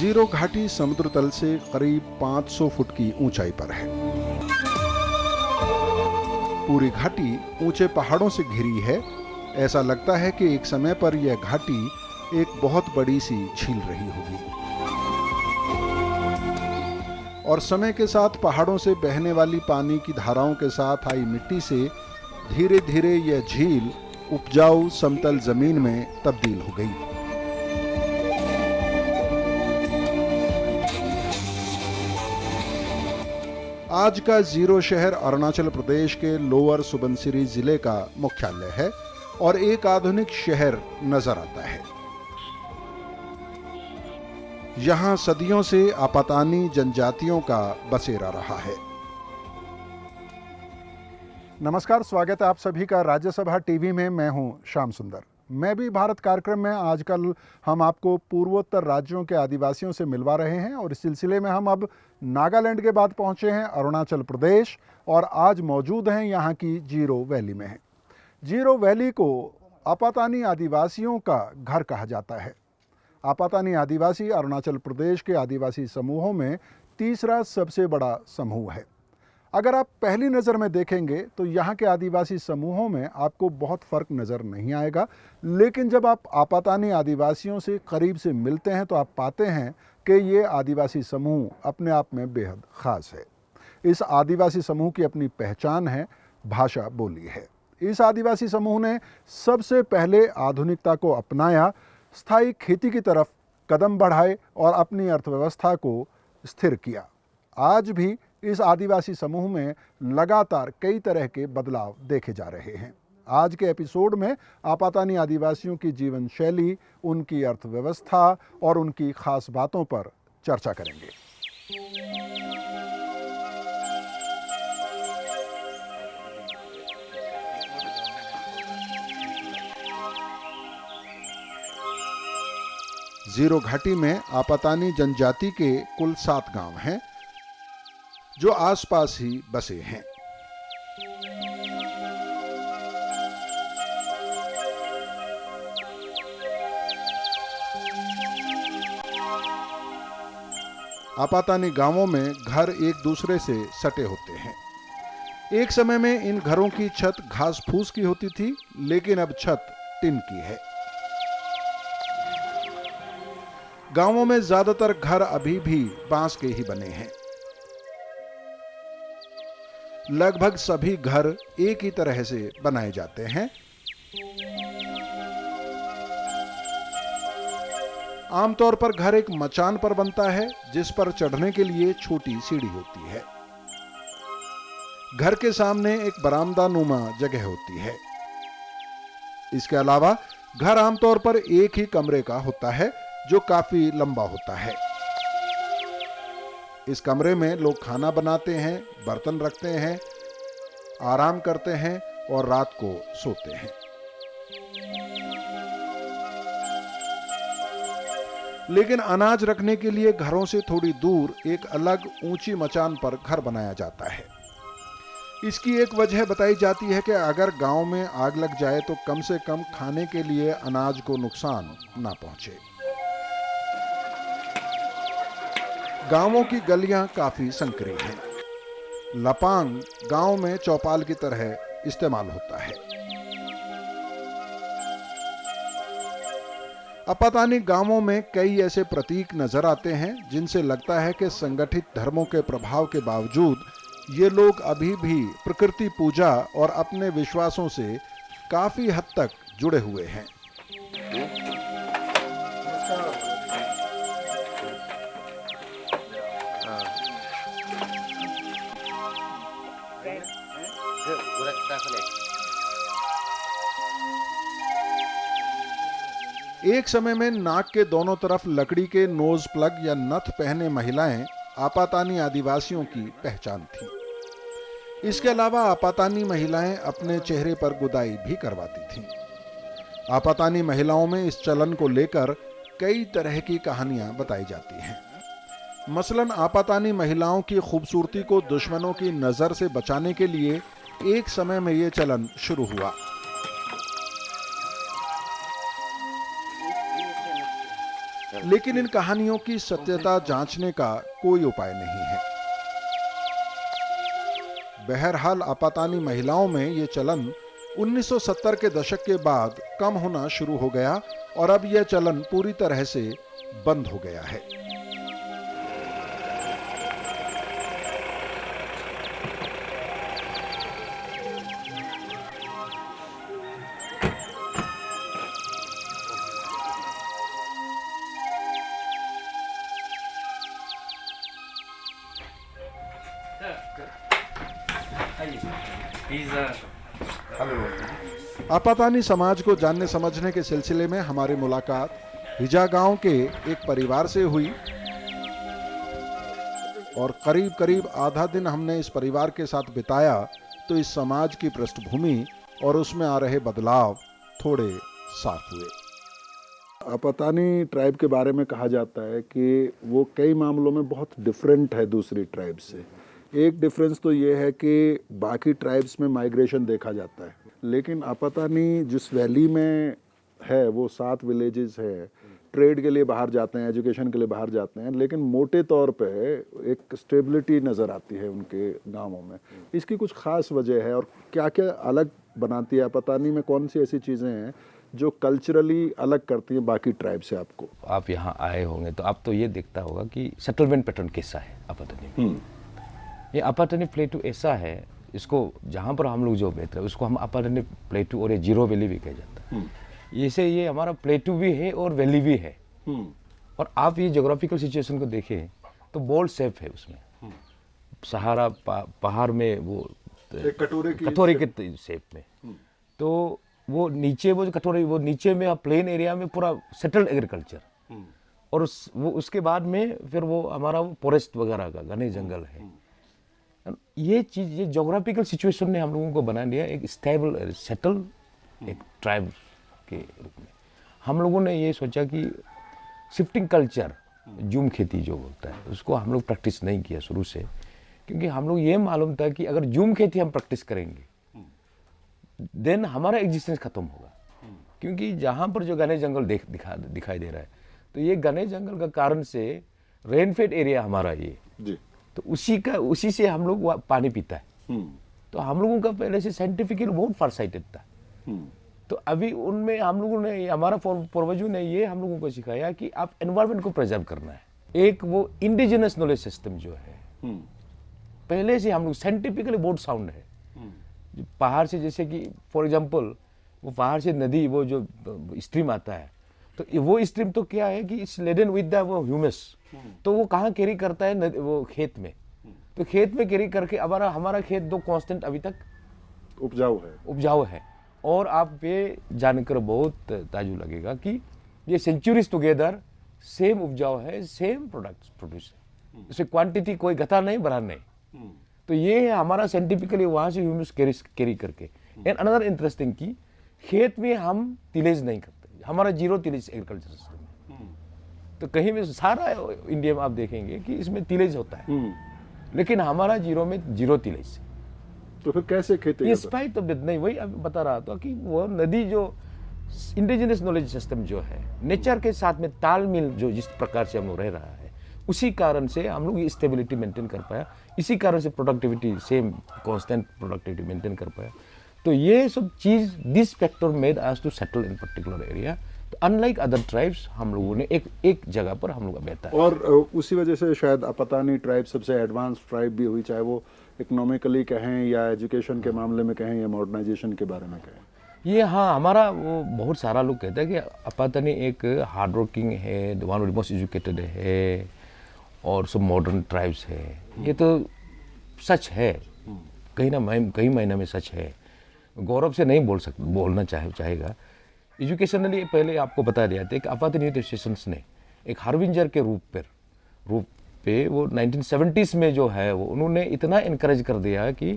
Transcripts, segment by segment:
Zero घाटी समुद्र तल से करीब 500 फुट की ऊंचाई पर है। पूरी घाटी ऊंचे पहाड़ों से घिरी है। ऐसा लगता है कि एक समय पर यह घाटी एक बहुत बड़ी सी झील रही होगी और समय के साथ पहाड़ों से बहने वाली पानी की धाराओं के साथ आई मिट्टी से धीरे धीरे यह झील उपजाऊ समतल जमीन में तब्दील हो गई। आज का जीरो शहर अरुणाचल प्रदेश के लोअर सुबनसिरी जिले का मुख्यालय है और एक आधुनिक शहर नजर आता है। यहां सदियों से आपातानी जनजातियों का बसेरा रहा है। नमस्कार, स्वागत है आप सभी का राज्यसभा टीवी में। मैं हूं श्याम सुंदर। मैं भी भारत कार्यक्रम में आजकल हम आपको पूर्वोत्तर राज्यों के आदिवासियों से मिलवा रहे हैं और इस सिलसिले में हम अब नागालैंड के बाद पहुंचे हैं अरुणाचल प्रदेश और आज मौजूद हैं यहां की जीरो वैली में। जीरो वैली को आपातानी आदिवासियों का घर कहा जाता है। आपातानी आदिवासी अरुणाचल प्रदेश के आदिवासी समूहों में तीसरा सबसे बड़ा समूह है। अगर आप पहली नज़र में देखेंगे तो यहाँ के आदिवासी समूहों में आपको बहुत फ़र्क नज़र नहीं आएगा, लेकिन जब आप आपातानी आदिवासियों से करीब से मिलते हैं तो आप पाते हैं कि ये आदिवासी समूह अपने आप में बेहद ख़ास है। इस आदिवासी समूह की अपनी पहचान है, भाषा बोली है। इस आदिवासी समूह ने सबसे पहले आधुनिकता को अपनाया, स्थायी खेती की तरफ कदम बढ़ाए और अपनी अर्थव्यवस्था को स्थिर किया। आज भी इस आदिवासी समूह में लगातार कई तरह के बदलाव देखे जा रहे हैं। आज के एपिसोड में आपातानी आदिवासियों की जीवन शैली, उनकी अर्थव्यवस्था और उनकी खास बातों पर चर्चा करेंगे। जीरो घाटी में आपातानी जनजाति के कुल 7 गांव हैं जो आसपास ही बसे हैं। आपातानी गांवों में घर एक दूसरे से सटे होते हैं। एक समय में इन घरों की छत घास फूस की होती थी, लेकिन अब छत टिन की है। गांवों में ज्यादातर घर अभी भी बांस के ही बने हैं। लगभग सभी घर एक ही तरह से बनाए जाते हैं। आमतौर पर घर एक मचान पर बनता है जिस पर चढ़ने के लिए छोटी सीढ़ी होती है। घर के सामने एक बरामदा नुमा जगह होती है। इसके अलावा घर आमतौर पर एक ही कमरे का होता है जो काफी लंबा होता है। इस कमरे में लोग खाना बनाते हैं, बर्तन रखते हैं, आराम करते हैं और रात को सोते हैं। लेकिन अनाज रखने के लिए घरों से थोड़ी दूर एक अलग ऊंची मचान पर घर बनाया जाता है। इसकी एक वजह बताई जाती है कि अगर गांव में आग लग जाए तो कम से कम खाने के लिए अनाज को नुकसान ना पहुंचे। गांवों की गलियां काफी संकरी हैं। लपांग गांव में चौपाल की तरह इस्तेमाल होता है। आपातानी गांवों में कई ऐसे प्रतीक नजर आते हैं जिनसे लगता है कि संगठित धर्मों के प्रभाव के बावजूद ये लोग अभी भी प्रकृति पूजा और अपने विश्वासों से काफी हद तक जुड़े हुए हैं। एक समय में नाक के दोनों तरफ लकड़ी के नोज प्लग या नथ पहने महिलाएं आपातानी आदिवासियों की पहचान थी। इसके अलावा आपातानी महिलाएं अपने चेहरे पर गुदाई भी करवाती थीं। आपातानी महिलाओं में इस चलन को लेकर कई तरह की कहानियां बताई जाती हैं। मसलन आपातानी महिलाओं की खूबसूरती को दुश्मनों की नजर से बचाने के लिए एक समय में यह चलन शुरू हुआ। लेकिन इन कहानियों की सत्यता जांचने का कोई उपाय नहीं है। बहरहाल आपातानी महिलाओं में ये चलन 1970 के दशक के बाद कम होना शुरू हो गया और अब यह चलन पूरी तरह से बंद हो गया है। आपातानी समाज को जानने समझने के सिलसिले में हमारी मुलाकात हिजा गांव के एक परिवार से हुई और करीब करीब आधा दिन हमने इस परिवार के साथ बिताया तो इस समाज की पृष्ठभूमि और उसमें आ रहे बदलाव थोड़े साफ हुए। आपातानी ट्राइब के बारे में कहा जाता है कि वो कई मामलों में बहुत डिफरेंट है दूसरी ट्राइब से। एक डिफरेंस तो ये है कि बाकी ट्राइब्स में माइग्रेशन देखा जाता है, लेकिन आपातानी जिस वैली में है वो 7 विलेजेस है, ट्रेड के लिए बाहर जाते हैं, एजुकेशन के लिए बाहर जाते हैं, लेकिन मोटे तौर पे एक स्टेबिलिटी नज़र आती है उनके गांवों में। इसकी कुछ ख़ास वजह है और क्या क्या अलग बनाती है आपातानी में, कौन सी ऐसी चीज़ें हैं जो कल्चरली अलग करती हैं बाकी ट्राइब से? आपको आप यहाँ आए होंगे तो आप तो ये देखता होगा कि सेटलमेंट पैटर्न कैसा है आपातानी में। ये आपातानी प्लेटू ऐसा है, इसको जहाँ पर हम लोग जो बेहतर है उसको हम आपातानी प्लेटू और ये जीरो वैली भी कहा जाता है। जैसे ये हमारा प्लेटू भी है और वैली भी है। और आप ये जोग्राफिकल सिचुएशन को देखें तो बोल्ड शेप है उसमें। सहारा पहाड़ में वो कटोरे के शेप में, तो वो नीचे वो जो कटोरे वो नीचे में प्लेन एरिया में पूरा सेटल्ड एग्रीकल्चर और वो उसके बाद में फिर वो हमारा फॉरेस्ट वगैरह का घने जंगल है। ये चीज़ ये जोग्राफिकल सिचुएशन ने हम लोगों को बना दिया एक स्टेबल सेटल एक ट्राइब के रूप में। हम लोगों ने ये सोचा कि शिफ्टिंग कल्चर जूम खेती जो होता है उसको हम लोग प्रैक्टिस नहीं किया शुरू से, क्योंकि हम लोग ये मालूम था कि अगर जूम खेती हम प्रैक्टिस करेंगे देन हमारा एग्जिस्टेंस खत्म होगा। क्योंकि जहाँ पर जो घने जंगल दिखाई दे रहा है तो ये घने जंगल का कारण से रेनफेड एरिया हमारा ये जी, तो उसी से हम लोग पानी पीता है। तो हम लोगों का पहले से साइंटिफिकली बहुत फारसाइटेड था। तो अभी उनमें हम लोगों ने हमारा पूर्वजों ने ये हम लोगों को सिखाया कि आप एनवायरनमेंट को प्रिजर्व करना है। एक वो इंडिजिनस नॉलेज सिस्टम जो है पहले से हम लोग साइंटिफिकली बहुत साउंड है। पहाड़ से जैसे कि फॉर एग्जांपल वो पहाड़ से नदी वो जो स्ट्रीम आता है तो वो स्ट्रीम तो क्या है कि इट्स लेडन विद द वो ह्यूमस, तो वो कहाँ कैरी करता है वो खेत में। तो खेत में कैरी करके हमारा खेत दो कांस्टेंट अभी तक उपजाऊ है। और आप ये जानकर बहुत ताजुब लगेगा कि ये सेंचुरीज टुगेदर सेम उपजाऊ है, सेम प्रोडक्ट्स प्रोड्यूस है, इसमें क्वांटिटी कोई घटा नहीं बढ़ा नहीं। तो ये है हमारा साइंटिफिकली वहाँ से ह्यूमस कैरी करके। एंड अनदर इंटरेस्टिंग कि खेत में हम तिलेज नहीं करते, हमारा जीरो तिलेज एग्रीकल्चर सिस्टम है। तो कहीं भी सारा इंडिया में आप देखेंगे कि इसमें तिलेज होता है, लेकिन हमारा जीरो में जीरो तिलेज। तो फिर कैसे खेती? स्पाइट ऑफ नहीं, वही अभी बता रहा था कि वो नदी जो इंडिजिनस नॉलेज सिस्टम जो है नेचर के साथ में तालमेल जो जिस प्रकार से हम लोग रह रहा है उसी कारण से हम लोग ये स्टेबिलिटी मेंटेन कर पाया। इसी कारण से productivity same constant productivity maintain कर पाया। तो ये सब चीज़ this factor made us to settle in particular area. तो अनलाइक अदर ट्राइब्स हम लोगों ने एक जगह पर हम लोग बेहतर और उसी वजह से शायद आपातानी ट्राइब सबसे एडवांस ट्राइब भी हुई, चाहे वो इकोनॉमिकली कहें या एजुकेशन के मामले में कहें या मॉडर्नाइजेशन के बारे में कहें। ये हाँ हमारा वो बहुत सारा लोग कहते हैं कि आपातानी एक हार्ड वर्किंग है, one of the most educated है और सब मॉडर्न ट्राइब्स है। ये तो सच है, कई महीने में सच है। गौरव से नहीं बोलना चाहेगा। एजुकेशनली पहले आपको बता दिया था कि आपातानी एसोसिएशंस ने एक हार्बिंजर के रूप पे वो 1970s में जो है वो उन्होंने इतना इनकरेज कर दिया कि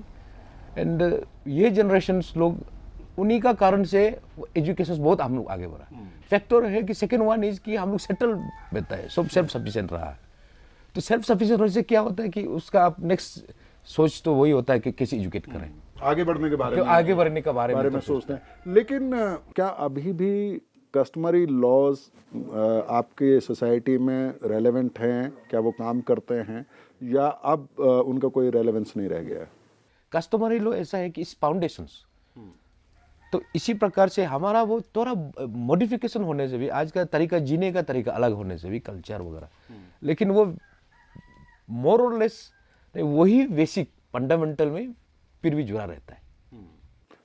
एंड ये जनरेशन्स लोग उन्हीं का कारण से एजुकेशन बहुत हम लोग आगे बढ़ा। फैक्टर है कि सेकेंड वन इज कि हम लोग सेटल रहता है, सब सेल्फ सफिशिएंट रहा है। तो सेल्फ सफिशिएंट होने से क्या होता है कि उसका आप नेक्स्ट सोच तो वही होता है कि कैसे एजुकेट करें, आगे बढ़ने के बारे में सोचते हैं। लेकिन क्या अभी भी कस्टमरी लॉज आपके सोसाइटी में रेलेवेंट हैं, क्या वो काम करते हैं, या अब उनका कोई रेलेवेंस नहीं रह गया है? कस्टमरी लॉ ऐसा है कि इस फाउंडेशंस, तो इसी प्रकार से हमारा वो थोड़ा मॉडिफिकेशन होने से भी, आज का तरीका, जीने का तरीका अलग होने से भी, कल्चर वगैरह, लेकिन वो मोर और लेस वही बेसिक फंडामेंटल में फिर भी जुड़ा रहता है।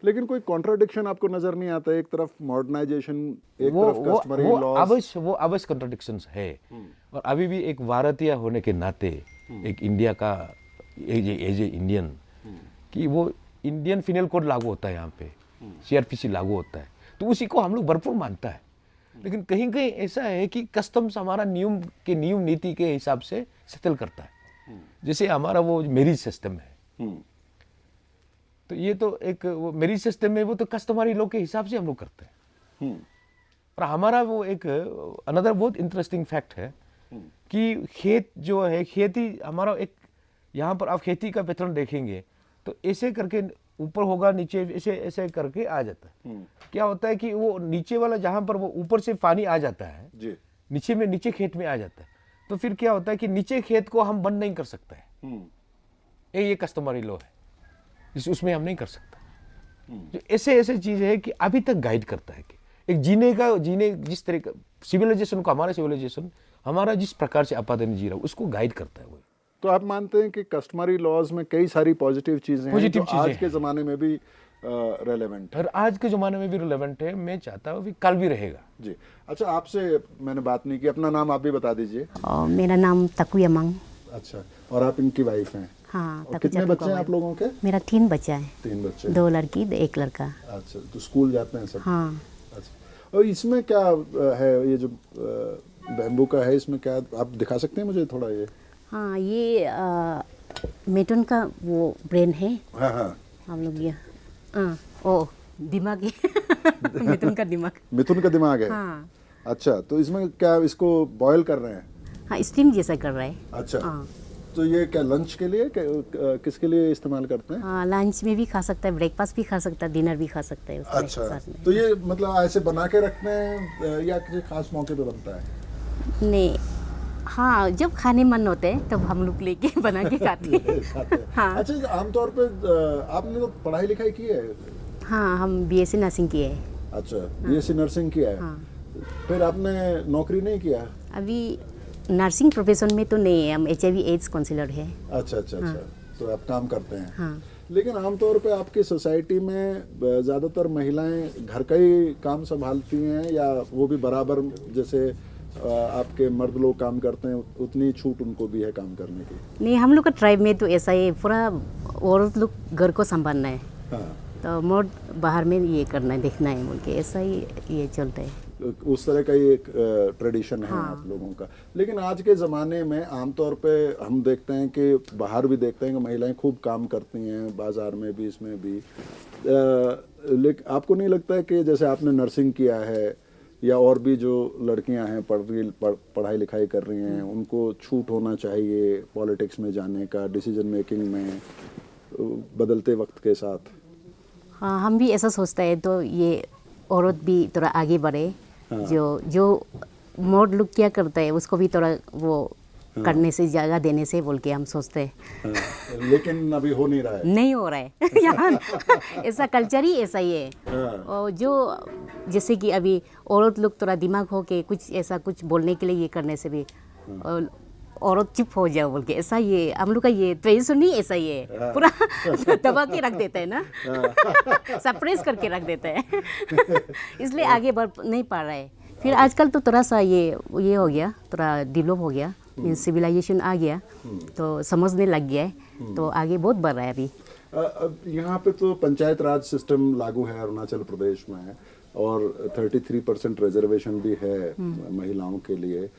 लेकिन कोई कॉन्ट्राडिक्शन आपको नजर नहीं आता? एक तरफ मॉडर्नाइजेशन, एक तरफ कस्टमरी लॉज। वो अवश्य कॉन्ट्राडिक्शंस है। और अभी भी एक भारतीय होने के नाते, एक इंडिया का एज ए इंडियन, कि वो इंडियन फिनल कोड लागू होता है यहाँ पे, सीआरपीसी लागू होता है, तो उसी को हम लोग भरपूर मानता है। लेकिन कहीं कहीं ऐसा है कि कस्टम्स हमारा नियम नीति के हिसाब से सेटल करता है। जैसे हमारा वो मैरिज सिस्टम है, तो ये तो एक वो मैरिज सिस्टम में वो तो कस्टमरी लॉ के हिसाब से हम लोग करते हैं। और हमारा वो एक अनदर बहुत इंटरेस्टिंग फैक्ट है कि खेत जो है, खेती हमारा एक, यहाँ पर आप खेती का पैटर्न देखेंगे तो ऐसे करके ऊपर होगा, नीचे ऐसे ऐसे करके आ जाता है। क्या होता है कि वो नीचे वाला जहाँ पर वो ऊपर से पानी आ जाता है जी, नीचे खेत में आ जाता है, तो फिर क्या होता है कि नीचे खेत को हम बंद नहीं कर सकते हैं। ये कस्टमरी लॉ है, उसमें हम नहीं कर सकते। जो ऐसे ऐसे चीज है कि अभी तक गाइड करता है कि एक जीने जिस तरह का सिविलाइजेशन को, हमारा सिविलाइजेशन हमारा जिस प्रकार से आपातन जी रहा है उसको गाइड करता है वो। तो आप मानते हैं कि कस्टमरी लॉज में कई सारी पॉजिटिव चीजें हैं जो आज के ज़माने में भी रेलेवेंट है? और आज के ज़माने में भी रेलेवेंट है, मैं चाहता हूँ कि कल भी रहेगा। जी। अच्छा, आपसे मैंने बात नहीं की, अपना नाम आप भी बता दीजिए। मेरा नाम तकुयमंग। अच्छा, और आप इनकी वाइफ हैं? हाँ। और कितने बच्चे हैं आप लोगों के? मेरा 3 बच्चा है। 3 बच्चे? 2 लड़की 1 लड़का। अच्छा, तो स्कूल जाते हैं सब? हाँ। अच्छा, और इसमें क्या है, ये जो बैम्बू का है, इसमें क्या आप दिखा सकते हैं मुझे थोड़ा? ये हाँ, ये मिथुन का वो ब्रेन है। हाँ हाँ, हम लोग ये ओ दिमाग है मिथुन का दिमाग। मिथुन का दिमाग है? हाँ। अच्छा, तो इसमें क्या इसको बॉयल कर रहे हैं? हाँ, स्टीम जैसा कर रहा है। अच्छा। हाँ। तो ये क्या लंच के लिए, किसके लिए इस्तेमाल करते हैं? हाँ, लंच में भी खा सकता है, ब्रेकफास्ट भी खा सकता है, डिनर भी खा सकता है उसमें अच्छा, साथ में। तो ये मतलब ऐसे बना के रखते हैं या किसी खास मौके पे बनता है? नहीं, हाँ, जब खाने मन होते हैं तब हम लोग लेके बना के खाते हैं। हाँ। अच्छा, आमतौर पे आपने तो पढ़ाई लिखाई की है? हाँ, हम बीएससी नर्सिंग किए हैं। अच्छा, बीएससी नर्सिंग किया है? हाँ। फिर आपने नौकरी नहीं किया? अभी नर्सिंग प्रोफेशन में तो नहीं है, हम HIV एड्स काउंसलर है। अच्छा अच्छा अच्छा, तो आप काम करते हैं। हाँ। लेकिन आमतौर पे आपकी सोसाइटी में ज़्यादातर महिलाएं घर का ही काम संभालती हैं, या वो भी बराबर जैसे आपके मर्द लोग काम करते हैं उतनी छूट उनको भी है काम करने की? नहीं, हम लोग का ट्राइब में तो ऐसा ही पूरा औरत लोग घर को संभालना है। हाँ। तो मर्द बाहर में ये करना है, देखना है बोल के, ऐसा ही ये चलता है। उस तरह का ही एक ट्रेडिशन है आप लोगों का। लेकिन आज के ज़माने में आमतौर पे हम देखते हैं कि बाहर भी देखते हैं कि महिलाएं खूब काम करती हैं, बाज़ार में भी, इसमें भी। लेकिन आपको नहीं लगता है कि जैसे आपने नर्सिंग किया है, या और भी जो लड़कियां हैं पढ़ाई लिखाई कर रही हैं, उनको छूट होना चाहिए पॉलिटिक्स में जाने का, डिसीजन मेकिंग में, बदलते वक्त के साथ? हाँ, हम भी ऐसा सोचते हैं, तो ये औरत भी थोड़ा आगे बढ़े। हाँ। जो मर्द लोग क्या करता है उसको भी थोड़ा वो करने से, जगह देने से बोल के हम सोचते हैं। हाँ। लेकिन अभी हो नहीं रहा है। नहीं हो रहा है यहाँ ऐसा कल्चर ही ऐसा ही है। हाँ। और जो जैसे कि अभी औरत लोग थोड़ा दिमाग हो के कुछ ऐसा कुछ बोलने के लिए ये करने से भी औरत चुप हो जाओ बोल के, ऐसा ये हम लोग का ये ट्रेडिशन ही ऐसा ही है। पूरा दबा के रख देता है ना, सप्रेस करके रख देता है इसलिए आगे बढ़ नहीं पा रहा है। फिर आजकल तो थोड़ा सा ये हो गया, थोड़ा डेवलप हो गया, सिविलाइजेशन आ गया, तो समझने लग गया है, तो आगे बहुत बढ़ रहा है अभी। यहाँ पे तो पंचायत राज सिस्टम लागू है अरुणाचल प्रदेश में, और 33% रिजर्वेशन भी है महिलाओं के लिए।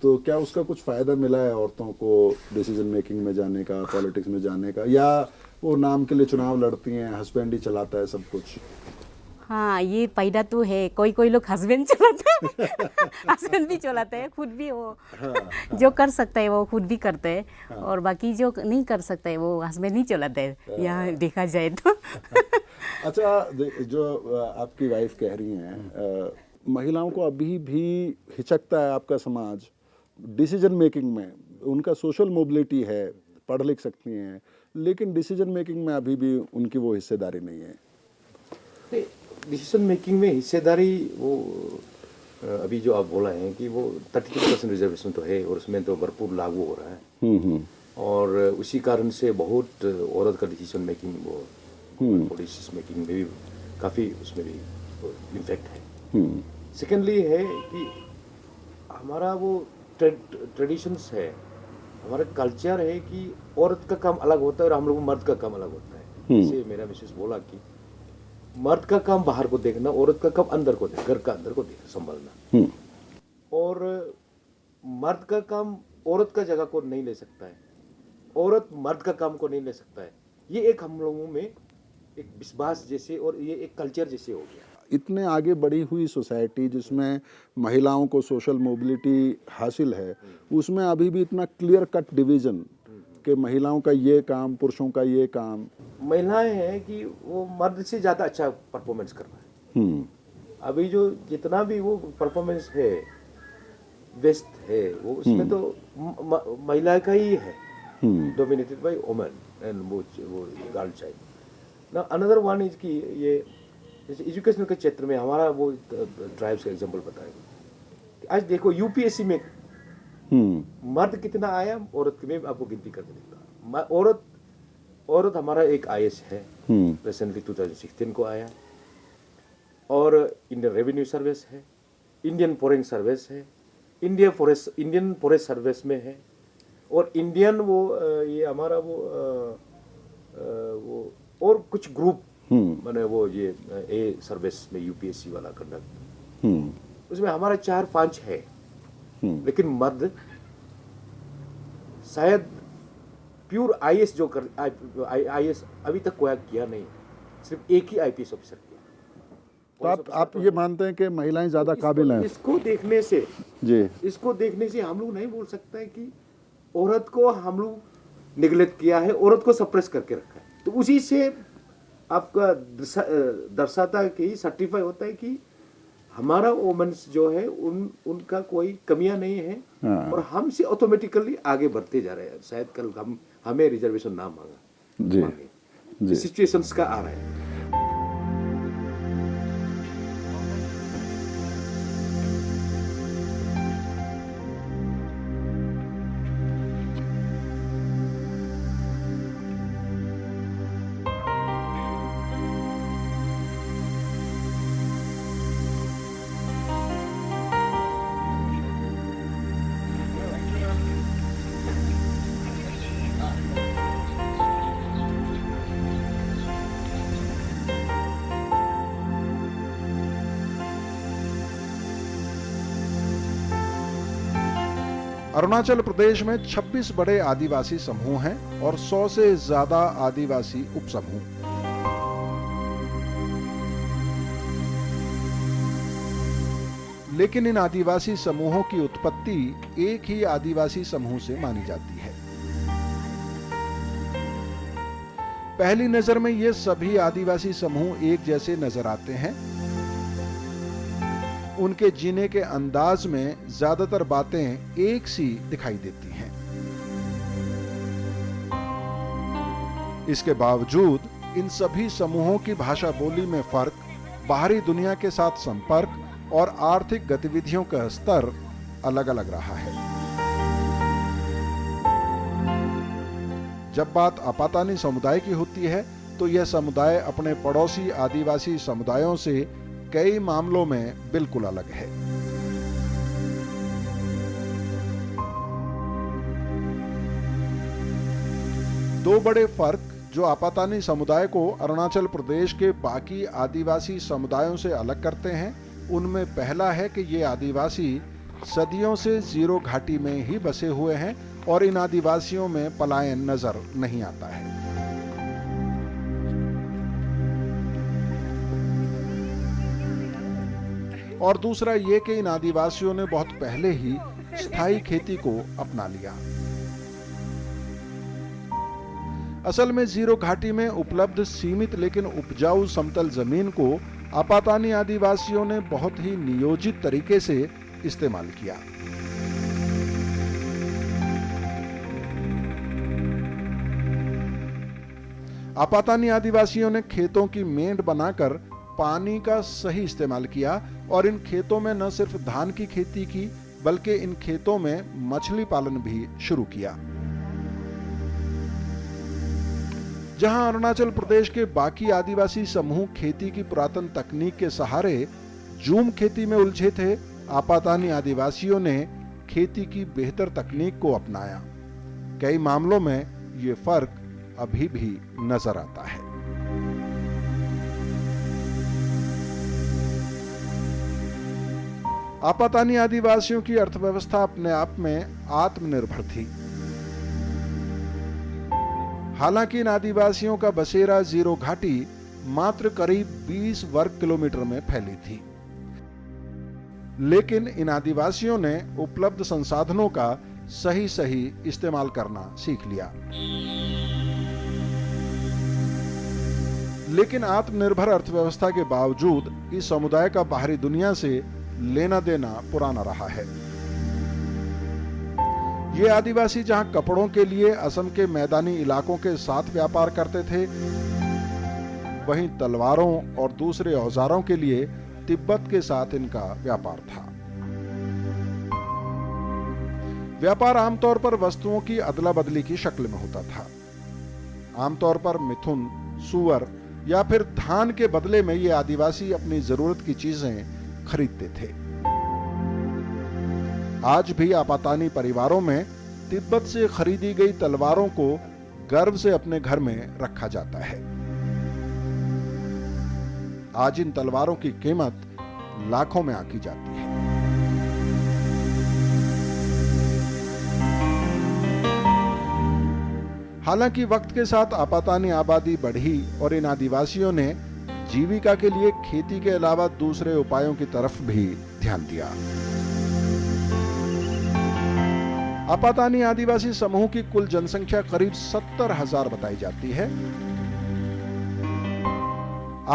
तो क्या उसका कुछ फ़ायदा मिला है औरतों को डिसीजन मेकिंग में जाने का, पॉलिटिक्स में जाने का, या वो नाम के लिए चुनाव लड़ती हैं, हस्बैंड ही चलाता है सब कुछ? हाँ, ये फायदा तो है। कोई लोग हस्बैंड चलाता है हस्बैंड भी चलाता है, खुद भी वो जो कर सकता है वो खुद भी करता है, और बाकी जो नहीं कर सकता है वो हस्बैंड ही चलाता है, यहाँ देखा जाए तो। अच्छा, जो आपकी वाइफ कह रही हैं, महिलाओं को अभी भी हिचकता है आपका समाज डिसीजन मेकिंग में। उनका सोशल मोबिलिटी है, पढ़ लिख सकती हैं, लेकिन डिसीजन मेकिंग में अभी भी उनकी वो हिस्सेदारी नहीं है। डिसीजन मेकिंग में हिस्सेदारी वो अभी जो आप बोला है कि वो 33% रिजर्वेशन तो है और उसमें तो भरपूर लागू हो रहा है और उसी कारण से बहुत औरत का डिसीजन मेकिंग वो पॉलिसी मेकिंग में भी काफ़ी उसमें भी इम्फेक्ट है। सेकेंडली है कि हमारा वो ट्रेडिशंस है, हमारा कल्चर है कि औरत का काम अलग होता है और हम लोग मर्द का काम अलग होता है। जैसे मेरा मिसेस बोला कि मर्द का काम बाहर को देखना, औरत का काम अंदर को देखना, घर का अंदर को देखना, संभालना। और मर्द का काम औरत का जगह को नहीं ले सकता है, औरत मर्द का काम को नहीं ले सकता है। ये एक हम लोगों में एक विश्वास जैसे और ये एक कल्चर जैसे हो गया। इतने आगे बढ़ी हुई सोसाइटी जिसमें महिलाओं को सोशल मोबिलिटी हासिल है, उसमें अभी भी इतना क्लियर कट डिवीजन कि महिलाओं का ये काम, पुरुषों का ये काम। महिलाएं हैं कि वो मर्द से ज़्यादा अच्छा परफॉर्मेंस कर रहा है। अभी जो जितना भी वो परफॉर्मेंस है बेस्ट है वो उसमें तो महिला का ही है, डोमिनेटेड बाय वुमेन एंड वो गर्ल चाइल्ड। ना अनदर वन इज कि ये जैसे एजुकेशन के क्षेत्र में हमारा वो ट्राइब्स का एग्जांपल बताएगा। आज देखो यूपीएससी में मर्द कितना आया, औरत में आपको गिनती करके देखता। औरत हमारा एक आईएएस है, रिसेंटली 2016 को आया, और इंडियन रेवेन्यू सर्विस है, इंडियन फॉरेन सर्विस है, इंडियन फॉरेस्ट सर्विस में है, और इंडियन वो ये हमारा वो और कुछ ग्रुप मैंने वो ये ए सर्विस में यूपीएससी वाला कंडक्ट, उसमें हमारा 4-5 है। लेकिन मर्द शायद प्योर आईएएस जो कर आईएएस अभी तक कोई किया नहीं, सिर्फ एक ही आईपीएस ऑफिसर किया। तो आप ये मानते हैं कि महिलाएं ज़्यादा काबिल हैं? इसको देखने से जी, इसको देखने से हम लोग नहीं बोल सकते हैं कि औरत को हम लोग निगलेक्ट किया है, औरत को सप्रेस करके रखा है। तो उसी से आपका दर्शाता है कि सर्टिफाई होता है कि हमारा वुमेन्स जो है उनका कोई कमियां नहीं है। हाँ। और हमसे ऑटोमेटिकली आगे बढ़ते जा रहे हैं। शायद कल हमें रिजर्वेशन ना मांगे सिचुएशंस का आ रहा है। अरुणाचल प्रदेश में 26 बड़े आदिवासी समूह हैं और 100 से ज्यादा आदिवासी उपसमूह। लेकिन इन आदिवासी समूहों की उत्पत्ति एक ही आदिवासी समूह से मानी जाती है। पहली नजर में ये सभी आदिवासी समूह एक जैसे नजर आते हैं। उनके जीने के अंदाज में ज्यादातर बातें एक सी दिखाई देती हैं। इसके बावजूद इन सभी समूहों की भाषा बोली में फर्क, बाहरी दुनिया के साथ संपर्क और आर्थिक गतिविधियों का स्तर अलग अलग रहा है। जब बात आपातानी समुदाय की होती है तो यह समुदाय अपने पड़ोसी आदिवासी समुदायों से कई मामलों में बिल्कुल अलग है। दो बड़े फर्क जो आपातानी समुदाय को अरुणाचल प्रदेश के बाकी आदिवासी समुदायों से अलग करते हैं, उनमें पहला है कि ये आदिवासी सदियों से जीरो घाटी में ही बसे हुए हैं और इन आदिवासियों में पलायन नजर नहीं आता है। और दूसरा ये कि इन आदिवासियों ने बहुत पहले ही स्थायी खेती को अपना लिया। असल में जीरो घाटी में उपलब्ध सीमित लेकिन उपजाऊ समतल जमीन को आपातानी आदिवासियों ने बहुत ही नियोजित तरीके से इस्तेमाल किया। आपातानी आदिवासियों ने खेतों की मेंढ बनाकर पानी का सही इस्तेमाल किया और इन खेतों में न सिर्फ धान की खेती की बल्कि इन खेतों में मछली पालन भी शुरू किया। जहां अरुणाचल प्रदेश के बाकी आदिवासी समूह खेती की पुरातन तकनीक के सहारे जूम खेती में उलझे थे, आपातानी आदिवासियों ने खेती की बेहतर तकनीक को अपनाया। कई मामलों में ये फर्क अभी भी नजर आता है। आपातानी आदिवासियों की अर्थव्यवस्था अपने आप में आत्मनिर्भर थी। हालांकि इन आदिवासियों का बसेरा जीरो घाटी मात्र करीब 20 वर्ग किलोमीटर में फैली थी, लेकिन इन आदिवासियों ने उपलब्ध संसाधनों का सही इस्तेमाल करना सीख लिया। लेकिन आत्मनिर्भर अर्थव्यवस्था के बावजूद इस समुदाय का बाहरी दुनिया से लेना देना पुराना रहा है। ये आदिवासी जहां कपड़ों के लिए असम के मैदानी इलाकों के साथ व्यापार करते थे, वहीं तलवारों और दूसरे औजारों के लिए तिब्बत के साथ इनका व्यापार था। व्यापार आमतौर पर वस्तुओं की अदला बदली की शक्ल में होता था। आमतौर पर मिथुन, सूअर या फिर धान के बदले में ये आदिवासी अपनी जरूरत की चीजें खरीदते थे। आज भी आपातानी परिवारों में तिब्बत से खरीदी गई तलवारों को गर्व से अपने घर में रखा जाता है। आज इन तलवारों की कीमत लाखों में आंकी जाती है। हालांकि वक्त के साथ आपातानी आबादी बढ़ी और इन आदिवासियों ने जीविका के लिए खेती के अलावा दूसरे उपायों की तरफ भी ध्यान दिया। आपातानी आदिवासी समूह की कुल जनसंख्या करीब 70,000 बताई जाती है।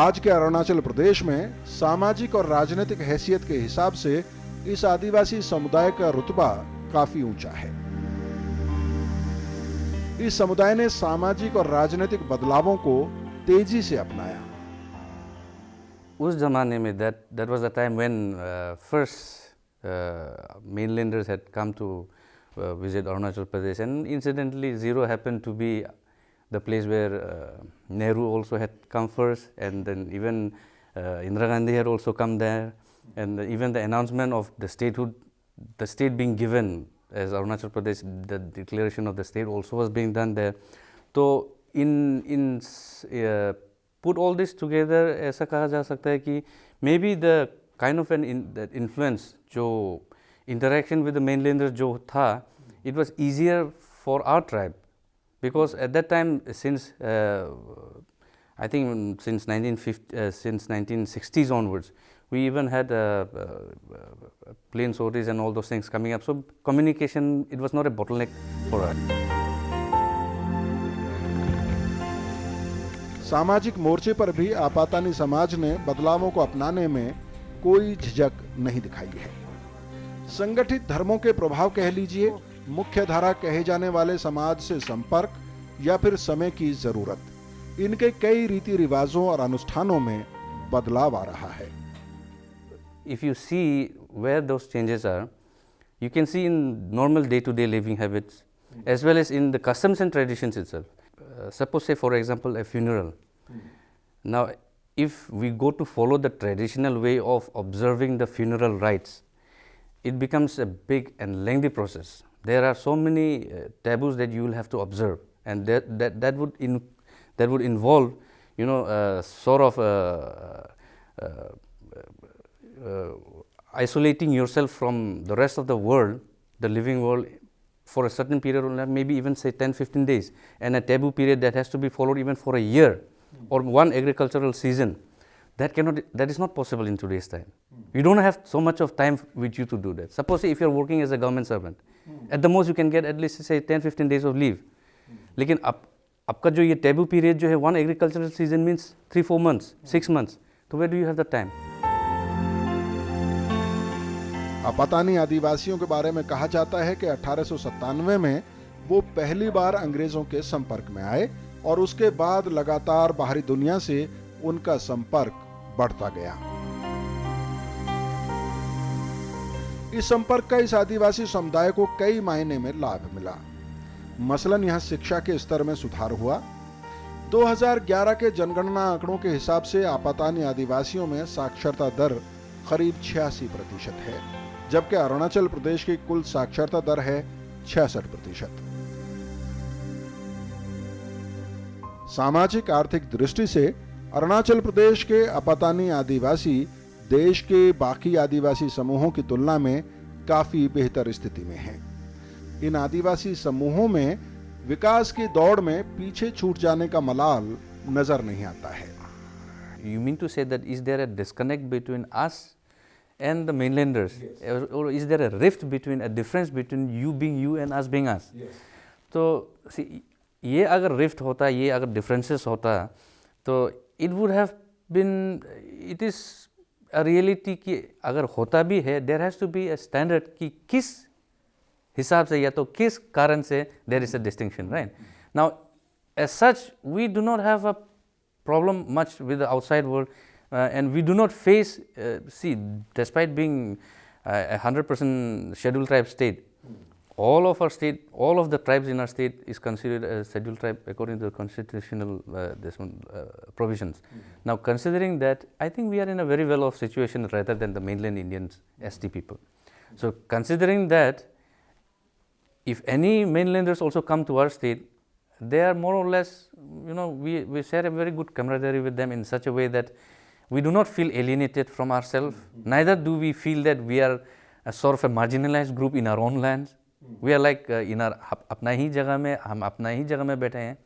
आज के अरुणाचल प्रदेश में सामाजिक और राजनीतिक हैसियत के हिसाब से इस आदिवासी समुदाय का रुतबा काफी ऊंचा है। इस समुदाय ने सामाजिक और राजनीतिक बदलावों को तेजी से अपनाया। उस जमाने में that was the time when first mainlanders had come to visit Arunachal Pradesh, and incidentally Zero happened to be the place where Nehru also had come first, and then even Indira Gandhi had also come there, and even the announcement of the statehood, the state being given as Arunachal Pradesh, the declaration of the state also was being done there. So put all this together, ऐसा कहा जा सकता है कि maybe the kind of that influence, जो interaction with the mainlanders जो था, it was easier for our tribe, because at that time, since I think since 1960s onwards, we even had plain sorties and all those things coming up. So communication, it was not a bottleneck for us. सामाजिक मोर्चे पर भी आपातानी समाज ने बदलावों को अपनाने में कोई झिझक नहीं दिखाई है। संगठित धर्मों के प्रभाव कह लीजिए, मुख्य धारा कहे जाने वाले समाज से संपर्क या फिर समय की जरूरत, इनके कई रीति रिवाजों और अनुष्ठानों में बदलाव आ रहा है। If you see where those changes are, you can see in normal day-to-day living habits, as well as in the customs and traditions itself. Suppose, say for example, a funeral. Now, if we go to follow the traditional way of observing the funeral rites, it becomes a big and lengthy process. There are so many taboos that you will have to observe, and that would involve, you know, sort of isolating yourself from the rest of the world, the living world, for a certain period of maybe even say 10-15 days, and a taboo period that has to be followed even for a year or one agricultural season. That is not possible in today's time. You don't have so much of time with you to do that. Suppose if you're working as a government servant, at the most you can get at least say 10-15 days of leave. लेकिन आपका जो ये taboo period जो है, one agricultural season means 3-4 months, 6 months. So where do you have the time? Apatani आदिवासियों के बारे में कहा जाता है कि 1897 में वो पहली बार अंग्रेजों के संपर्क में आए और उसके बाद लगातार बाहरी दुनिया से उनका संपर्क बढ़ता गया। इस संपर्क का इस आदिवासी समुदाय को कई मायने में लाभ मिला। मसलन यहाँ शिक्षा के स्तर में सुधार हुआ। 2011 के जनगणना आंकड़ों के हिसाब से आपातानी आदिवासियों में साक्षरता दर करीब 86% है, जबकि अरुणाचल प्रदेश की कुल साक्षरता दर है 66%। सामाजिक आर्थिक दृष्टि से अरुणाचल प्रदेश के आपातानी आदिवासी देश के बाकी आदिवासी समूहों की तुलना में काफी बेहतर स्थिति में हैं। इन आदिवासी समूहों में विकास की दौड़ में पीछे छूट जाने का मलाल नजर नहीं आता है। You mean to say that is there a disconnect between us and the mainlanders? Yes. Or is there a rift between, a difference between you being you and us being us? Yes. तो ये अगर rift होता, ये अगर differences होता, तो it would have been, it is a reality कि अगर होता भी है, there has to be a standard कि किस हिसाब से या तो किस कारण से there is a distinction, right? Now, as such, we do not have a problem much with the outside world, and we do not face, see, despite being a 100% scheduled tribe state, all of our state, all of the tribes in our state is considered a scheduled tribe according to the constitutional provisions. Now, considering that, I think we are in a very well off situation rather than the mainland Indians, ST people. So, considering that, if any mainlanders also come to our state, they are more or less, you know, we share a very good camaraderie with them in such a way that we do not feel alienated from ourselves, neither do we feel that we are a sort of a marginalized group in our own lands. We are like in our अपना ही जगह में, हम अपना ही जगह में बैठे हैं.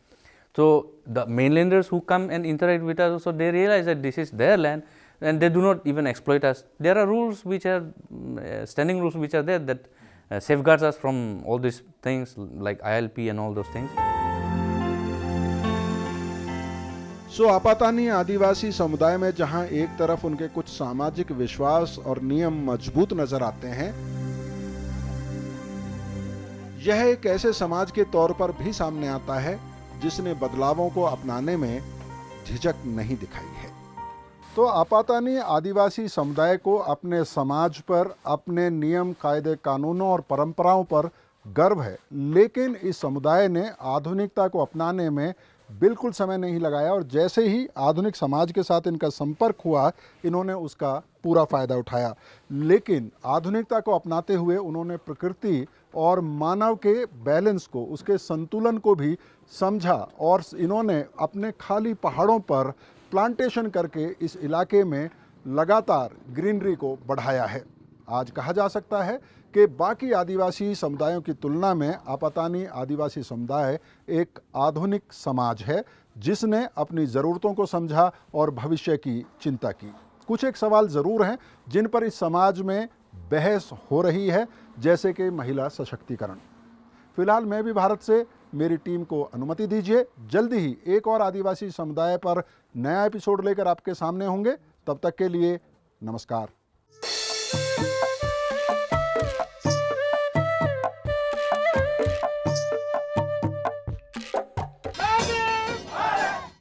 So the mainlanders who come and interact with us also, they realize that this is their land and they do not even exploit us. There are rules which are standing rules which are there that safeguards us from all these things like ILP and all those things. सो आपातानी आदिवासी समुदाय में जहां एक तरफ उनके कुछ सामाजिक विश्वास और नियम मजबूत नजर आते हैं, यह एक ऐसे समाज के तौर पर भी सामने आता है जिसने बदलावों को अपनाने में झिझक नहीं दिखाई है। तो आपातानी आदिवासी समुदाय को अपने समाज पर, अपने नियम, कायदे, कानूनों और परंपराओं पर गर्व है, लेकिन इस समुदाय ने आधुनिकता को अपनाने में बिल्कुल समय नहीं लगाया और जैसे ही आधुनिक समाज के साथ इनका संपर्क हुआ, इन्होंने उसका पूरा फ़ायदा उठाया। लेकिन आधुनिकता को अपनाते हुए उन्होंने प्रकृति और मानव के बैलेंस को, उसके संतुलन को भी समझा और इन्होंने अपने खाली पहाड़ों पर प्लांटेशन करके इस इलाके में लगातार ग्रीनरी को बढ़ाया है। आज कहा जा सकता है कि बाकी आदिवासी समुदायों की तुलना में आपातानी आदिवासी समुदाय एक आधुनिक समाज है जिसने अपनी ज़रूरतों को समझा और भविष्य की चिंता की। कुछ एक सवाल ज़रूर हैं जिन पर इस समाज में बहस हो रही है, जैसे कि महिला सशक्तिकरण। फिलहाल मैं भी भारत से मेरी टीम को अनुमति दीजिए। जल्दी ही एक और आदिवासी समुदाय पर नया एपिसोड लेकर आपके सामने होंगे। तब तक के लिए नमस्कार।